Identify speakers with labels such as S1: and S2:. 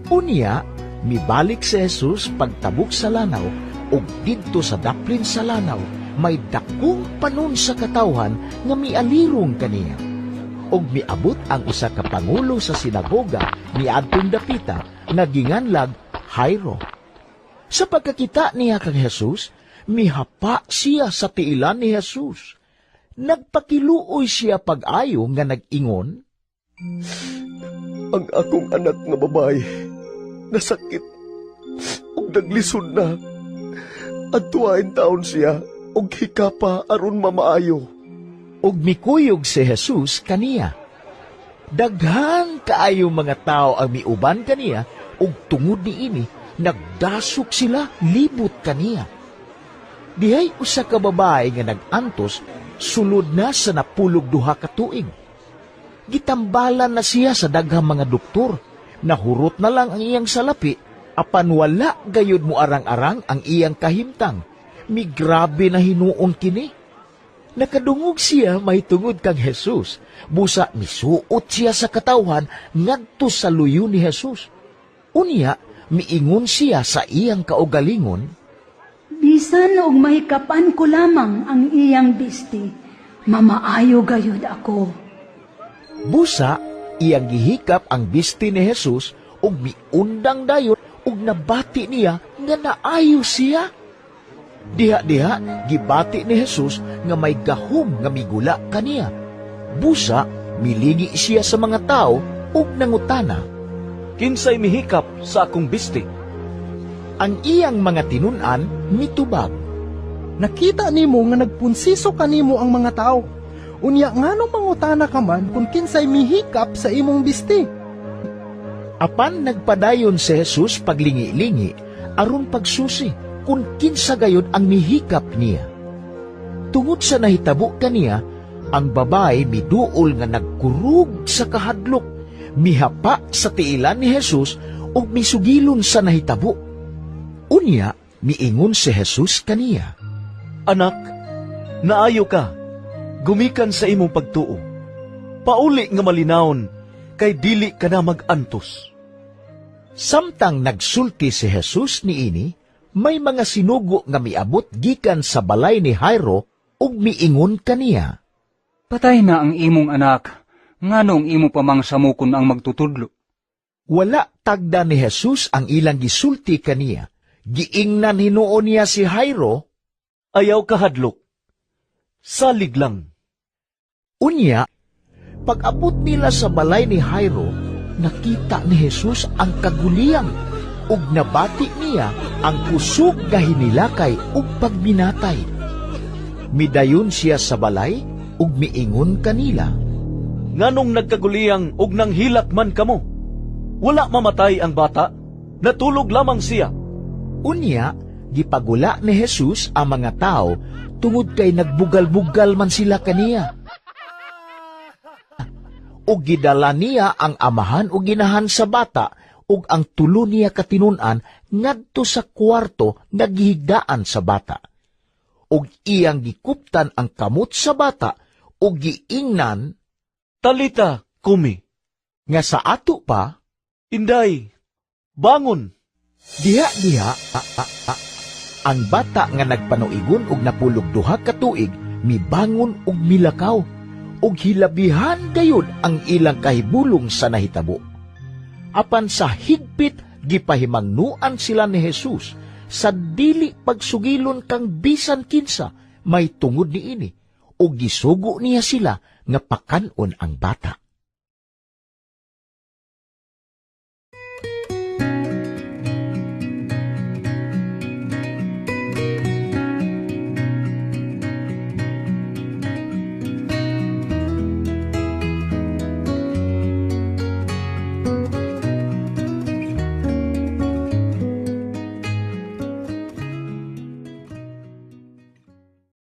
S1: Unya, mibalik si Jesus pagtabok sa lanaw, ug didto sa daplin sa lanaw, may dakong panon sa katawhan nga mialirong kaniya. Og miabot ang usa ka pangulo sa sinagoga ni adtong dapita nga ginganlag Jairo. Sa pagkakita niya kang Jesus, mihapa siya sa tiilan ni Jesus. Nagpakiluoy siya pag-ayo nga nag-ingon,
S2: Ang akong anak nga babae, nasakit, ug naglisod na. Adtuain taon siya, ug hikapa aron mamaayo.
S1: ug mikuyog si Jesus kaniya. Daghan kaayo mga tao ang miuban kaniya, ug tungod niini, nagdasok sila libot kaniya. Dihay usa ka babae nga nag-antos, sulod na sa napulog duha ka tuig. Gitambalan na siya sa daghang mga doktor, nahurot na lang ang iyang salapi, apan wala gayud mo arang-arang ang iyang kahimtang. Migrabe na hinuon kini. Nakadungog siya may tungod kang Jesus, busa misuot siya sa katawhan ngadto sa luyo ni Jesus. Unya, miingon siya sa iyang kaugalingon,
S3: Bisan og mahikapan ko lamang ang iyang bisti, mamaayo gayud ako.
S1: Busa, iyang gihikap ang bisti ni Jesus ug miundang dayon ug nabati niya nga naayo siya. Diha-diha, gibati ni Jesus nga may gahom nga migula kaniya. Busa, milingi siya sa mga tao ug nangutana.
S4: Kinsay mihikap sa akong bisti?
S1: Ang iyang mga tinunan mitubag.
S5: Nakita nimo nga nagpunsiso kanimo ang mga tao. Unya nganong mangutana ka man kung kinsay mihikap sa imong bisti?
S1: Apan nagpadayon si Jesus paglingi-lingi aron pagsusi kung kinsa gayud ang mihikap niya. Tungod sa nahitabo kaniya, ang babae miduol nga nagkurug sa kahadlok, mihapa sa tiilan ni Jesus ug misugilon sa nahitabo. Unya, miingon si Jesus kaniya,
S4: Anak, naayo ka, gumikan sa imong pagtuo. Pauli nga malinawon, kay dili ka na mag-antos.
S1: Samtang nagsulti si Jesus niini, may mga sinugo nga miabot gikan sa balay ni Jairo ug miingon kaniya,
S6: Patay na ang imong anak, nganong imo pa mang samukon ang magtutudlo.
S1: Wala tagda ni Jesus ang ilang gisulti kaniya. Giingnan hinuon niya si Jairo.
S4: Ayaw kahadlok. Salig lang.
S1: Unya, pag-abot nila sa balay ni Jairo, nakita ni Jesus ang kaguliyang ug nabati niya ang kusog nga hinilakay ug pagminatay. Midayon siya sa balay ug miingon kanila,
S4: Nganong nagkaguliyang og nang hilak man kamo? Wala mamatay ang bata, natulog lamang siya.
S1: Unya, gipagula ni Jesus ang mga tao tungod kay nagbugal-bugal man sila kaniya. Ug gidala niya ang amahan ug ginahan sa bata ug ang tulo niya katinunan ngadto sa kwarto nga gihigdaan sa bata. Ug iyang gikuptan ang kamot sa bata ug giingnan
S4: Talita, kumi.
S1: nga sa ato pa,
S4: Inday, bangon.
S1: diha-diha, ang bata nga nagpanuigon ug napulog duha ka tuig, mibangon ug milakaw, ug hilabihan gayud ang ilang kahibulong sa nahitabo. Apan sa higpit, gipahimangnuan sila ni Jesus, sa dili pagsugilon kang bisan kinsa, may tungod niini, ug gisugo niya sila nga pakanon ang bata.